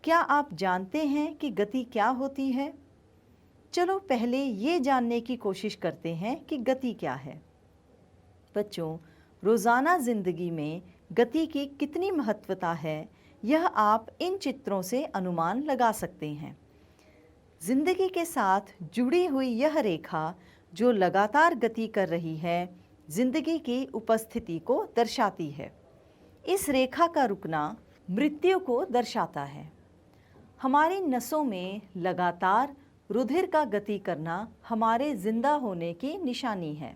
क्या आप जानते हैं कि गति क्या होती है? चलो पहले ये जानने की कोशिश करते हैं कि गति क्या है। बच्चों, रोज़ाना ज़िंदगी में गति की कितनी महत्वता है, यह आप इन चित्रों से अनुमान लगा सकते हैं। ज़िंदगी के साथ जुड़ी हुई यह रेखा जो लगातार गति कर रही है, ज़िंदगी की उपस्थिति को दर्शाती है। इस रेखा का रुकना मृत्यु को दर्शाता है। हमारी नसों में लगातार रुधिर का गति करना हमारे जिंदा होने की निशानी है।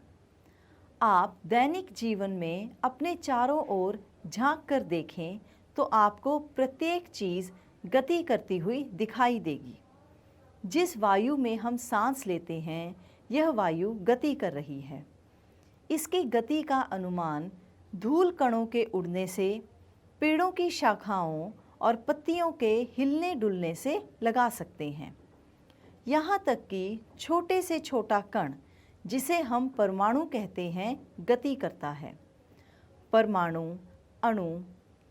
आप दैनिक जीवन में अपने चारों ओर झांक कर देखें तो आपको प्रत्येक चीज़ गति करती हुई दिखाई देगी। जिस वायु में हम सांस लेते हैं, यह वायु गति कर रही है। इसकी गति का अनुमान धूल कणों के उड़ने से, पेड़ों की शाखाओं और पत्तियों के हिलने डुलने से लगा सकते हैं। यहाँ तक कि छोटे से छोटा कण, जिसे हम परमाणु कहते हैं, गति करता है। परमाणु, अणु,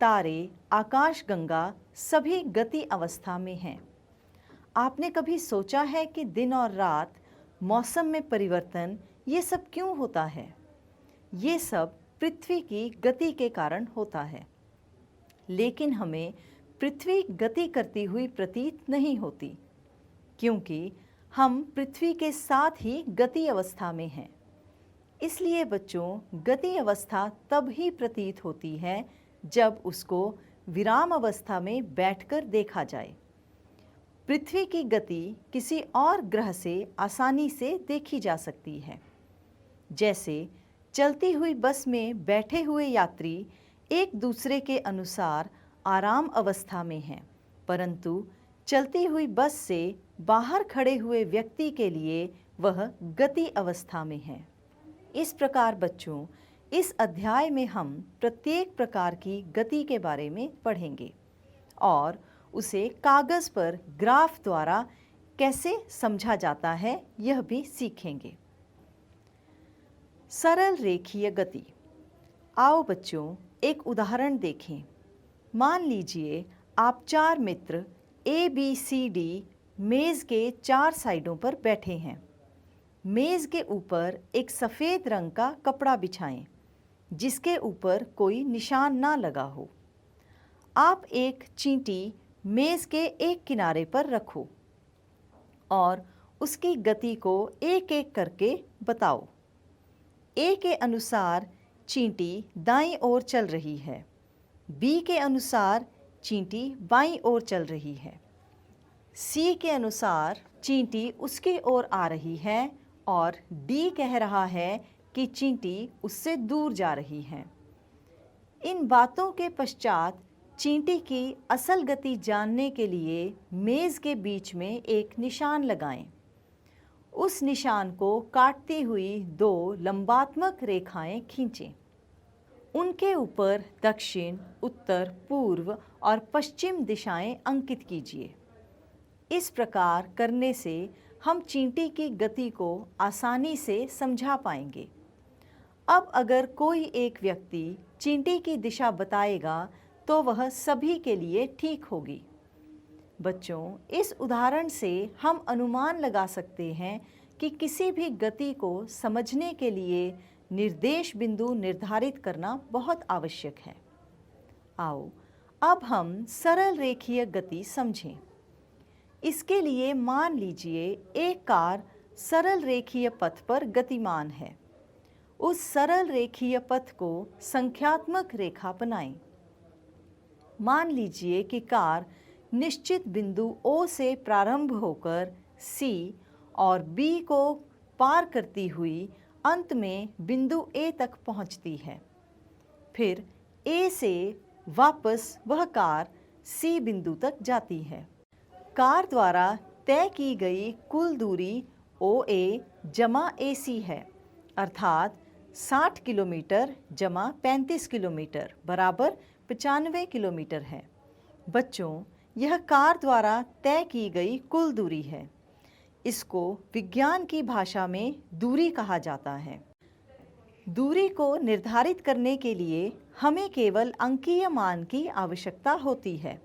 तारे, आकाशगंगा सभी गति अवस्था में हैं। आपने कभी सोचा है कि दिन और रात, मौसम में परिवर्तन, ये सब क्यों होता है? ये सब पृथ्वी की गति के कारण होता है। लेकिन हमें पृथ्वी गति करती हुई प्रतीत नहीं होती, क्योंकि हम पृथ्वी के साथ ही गति अवस्था में हैं। इसलिए बच्चों, गति अवस्था तब ही प्रतीत होती है जब उसको विराम अवस्था में बैठकर देखा जाए। पृथ्वी की गति किसी और ग्रह से आसानी से देखी जा सकती है। जैसे चलती हुई बस में बैठे हुए यात्री एक दूसरे के अनुसार आराम अवस्था में हैं, परंतु चलती हुई बस से बाहर खड़े हुए व्यक्ति के लिए वह गति अवस्था में है। इस प्रकार बच्चों, इस अध्याय में हम प्रत्येक प्रकार की गति के बारे में पढ़ेंगे और उसे कागज़ पर ग्राफ द्वारा कैसे समझा जाता है, यह भी सीखेंगे। सरल रेखीय गति। आओ बच्चों, एक उदाहरण देखें। मान लीजिए आप 4 मित्र ABCD मेज़ के 4 साइडों पर बैठे हैं। मेज़ के ऊपर एक सफ़ेद रंग का कपड़ा बिछाएं, जिसके ऊपर कोई निशान ना लगा हो। आप एक चींटी मेज़ के एक किनारे पर रखो और उसकी गति को एक एक करके बताओ। A के अनुसार चींटी दाईं ओर चल रही है, B के अनुसार चींटी बाईं ओर चल रही है, C के अनुसार चींटी उसकी ओर आ रही है और D कह रहा है कि चींटी उससे दूर जा रही है। इन बातों के पश्चात चींटी की असल गति जानने के लिए मेज़ के बीच में एक निशान लगाएं। उस निशान को काटती हुई 2 लंबात्मक रेखाएं खींचें। उनके ऊपर दक्षिण, उत्तर, पूर्व और पश्चिम दिशाएं अंकित कीजिए। इस प्रकार करने से हम चींटी की गति को आसानी से समझा पाएंगे। अब अगर कोई एक व्यक्ति चींटी की दिशा बताएगा तो वह सभी के लिए ठीक होगी। बच्चों, इस उदाहरण से हम अनुमान लगा सकते हैं कि किसी भी गति को समझने के लिए निर्देश बिंदु निर्धारित करना बहुत आवश्यक है। आओ अब हम सरल रेखीय गति समझें। इसके लिए मान लीजिए एक कार सरल रेखीय पथ पर गतिमान है। उस सरल रेखीय पथ को संख्यात्मक रेखा बनाएं। मान लीजिए कि कार निश्चित बिंदु O से प्रारंभ होकर C और B को पार करती हुई अंत में बिंदु A तक पहुंचती है। फिर A से वापस वह कार C बिंदु तक जाती है। कार द्वारा तय की गई कुल दूरी OA जमा AC है, अर्थात 60 किलोमीटर जमा 35 किलोमीटर बराबर 95 किलोमीटर है। बच्चों, यह कार द्वारा तय की गई कुल दूरी है। इसको विज्ञान की भाषा में दूरी कहा जाता है। दूरी को निर्धारित करने के लिए हमें केवल अंकीय मान की आवश्यकता होती है।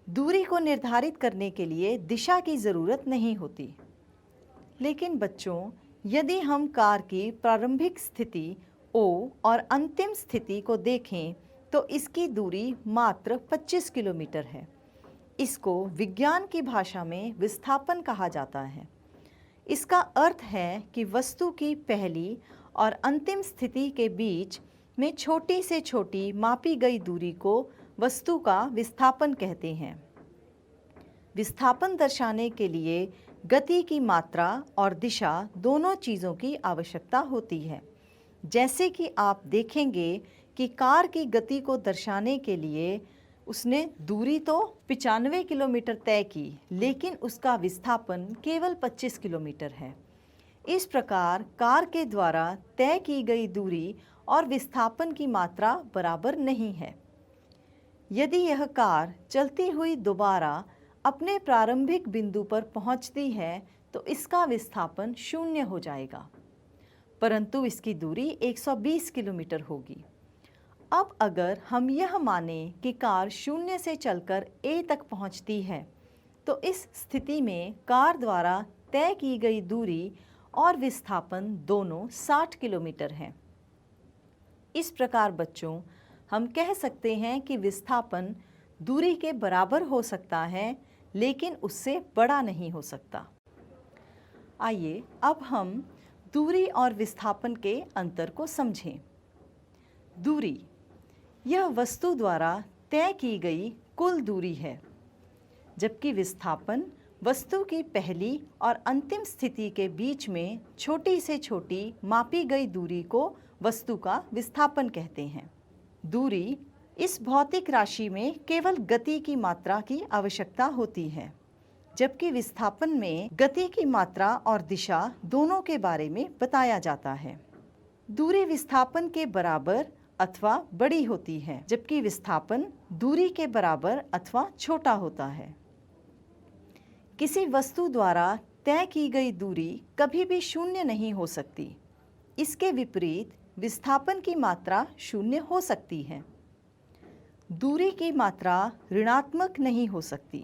दूरी को निर्धारित करने के लिए दिशा की ज़रूरत नहीं होती। लेकिन बच्चों, यदि हम कार की प्रारंभिक स्थिति O और अंतिम स्थिति को देखें तो इसकी दूरी मात्र 25 किलोमीटर है। इसको विज्ञान की भाषा में विस्थापन कहा जाता है। इसका अर्थ है कि वस्तु की पहली और अंतिम स्थिति के बीच में छोटी से छोटी मापी गई दूरी को वस्तु का विस्थापन कहते हैं। विस्थापन दर्शाने के लिए गति की मात्रा और दिशा दोनों चीज़ों की आवश्यकता होती है। जैसे कि आप देखेंगे कि कार की गति को दर्शाने के लिए उसने दूरी तो 95 किलोमीटर तय की, लेकिन उसका विस्थापन केवल 25 किलोमीटर है। इस प्रकार कार के द्वारा तय की गई दूरी और विस्थापन की मात्रा बराबर नहीं है। यदि यह कार चलती हुई दोबारा अपने प्रारंभिक बिंदु पर पहुंचती है तो इसका विस्थापन 0 हो जाएगा, परंतु इसकी दूरी 120 किलोमीटर होगी। अब अगर हम यह माने कि कार 0 से चलकर A तक पहुंचती है तो इस स्थिति में कार द्वारा तय की गई दूरी और विस्थापन दोनों 60 किलोमीटर हैं। इस प्रकार बच्चों, हम कह सकते हैं कि विस्थापन दूरी के बराबर हो सकता है, लेकिन उससे बड़ा नहीं हो सकता। आइए अब हम दूरी और विस्थापन के अंतर को समझें। दूरी यह वस्तु द्वारा तय की गई कुल दूरी है, जबकि विस्थापन वस्तु की पहली और अंतिम स्थिति के बीच में छोटी से छोटी मापी गई दूरी को वस्तु का विस्थापन कहते हैं। दूरी इस भौतिक राशि में केवल गति की मात्रा की आवश्यकता होती है, जबकि विस्थापन में गति की मात्रा और दिशा दोनों के बारे में बताया जाता है। दूरी विस्थापन के बराबर अथवा बड़ी होती है, जबकि विस्थापन दूरी के बराबर अथवा छोटा होता है। किसी वस्तु द्वारा तय की गई दूरी कभी भी 0 नहीं हो सकती। इसके विपरीत विस्थापन की मात्रा 0 हो सकती है। दूरी की मात्रा ऋणात्मक नहीं हो सकती।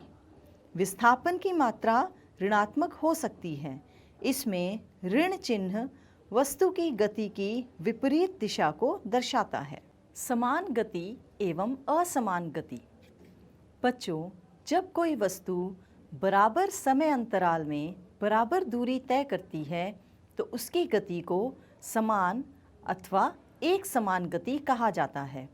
विस्थापन की मात्रा ऋणात्मक हो सकती है। इसमें ऋण चिन्ह वस्तु की गति की विपरीत दिशा को दर्शाता है। समान गति एवं असमान गति। बच्चों, जब कोई वस्तु बराबर समय अंतराल में बराबर दूरी तय करती है तो उसकी गति को समान अथवा एक समान गति कहा जाता है।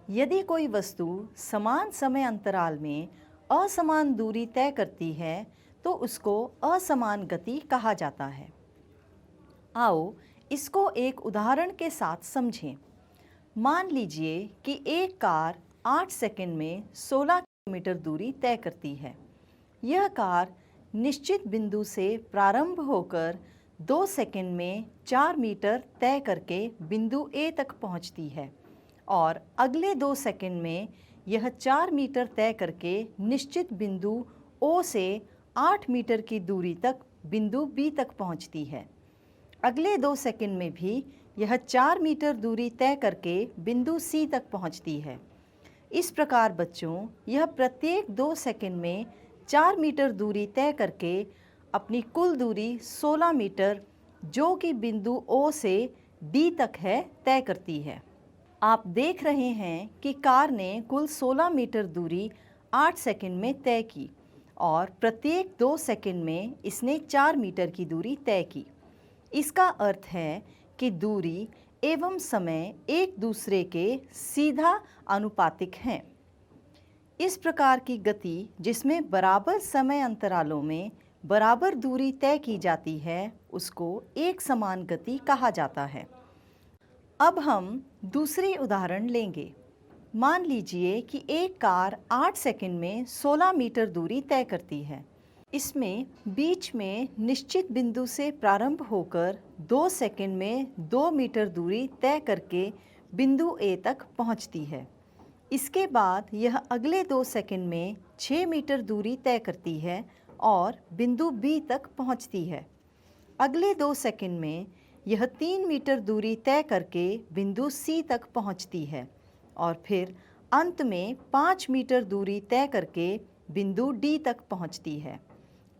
यदि कोई वस्तु समान समय अंतराल में असमान दूरी तय करती है तो उसको असमान गति कहा जाता है। आओ इसको एक उदाहरण के साथ समझें। मान लीजिए कि एक कार 8 सेकंड में 16 किलोमीटर दूरी तय करती है। यह कार निश्चित बिंदु से प्रारंभ होकर 2 सेकंड में 4 मीटर तय करके बिंदु A तक पहुंचती है और अगले 2 सेकंड में यह 4 मीटर तय करके निश्चित बिंदु O से 8 मीटर की दूरी तक बिंदु B तक पहुंचती है। अगले 2 सेकंड में भी यह 4 मीटर दूरी तय करके बिंदु C तक पहुंचती है। इस प्रकार बच्चों, यह प्रत्येक 2 सेकंड में 4 मीटर दूरी तय करके अपनी कुल दूरी 16 मीटर, जो कि बिंदु O से D तक है, तय करती है। आप देख रहे हैं कि कार ने कुल 16 मीटर दूरी 8 सेकंड में तय की और प्रत्येक 2 सेकंड में इसने 4 मीटर की दूरी तय की। इसका अर्थ है कि दूरी एवं समय एक दूसरे के सीधा आनुपातिक हैं। इस प्रकार की गति जिसमें बराबर समय अंतरालों में बराबर दूरी तय की जाती है, उसको एक समान गति कहा जाता है। अब हम दूसरी उदाहरण लेंगे। मान लीजिए कि एक कार 8 सेकंड में 16 मीटर दूरी तय करती है। इसमें बीच में निश्चित बिंदु से प्रारंभ होकर 2 सेकंड में 2 मीटर दूरी तय करके बिंदु A तक पहुंचती है। इसके बाद यह अगले 2 सेकंड में 6 मीटर दूरी तय करती है और बिंदु B तक पहुंचती है। अगले 2 सेकंड में यह 3 मीटर दूरी तय करके बिंदु C तक पहुंचती है और फिर अंत में 5 मीटर दूरी तय करके बिंदु डी तक पहुंचती है।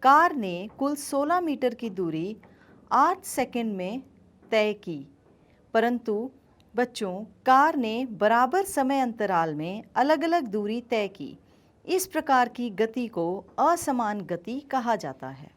कार ने कुल 16 मीटर की दूरी 8 सेकंड में तय की, परंतु बच्चों कार ने बराबर समय अंतराल में अलग अलग दूरी तय की। इस प्रकार की गति को असमान गति कहा जाता है।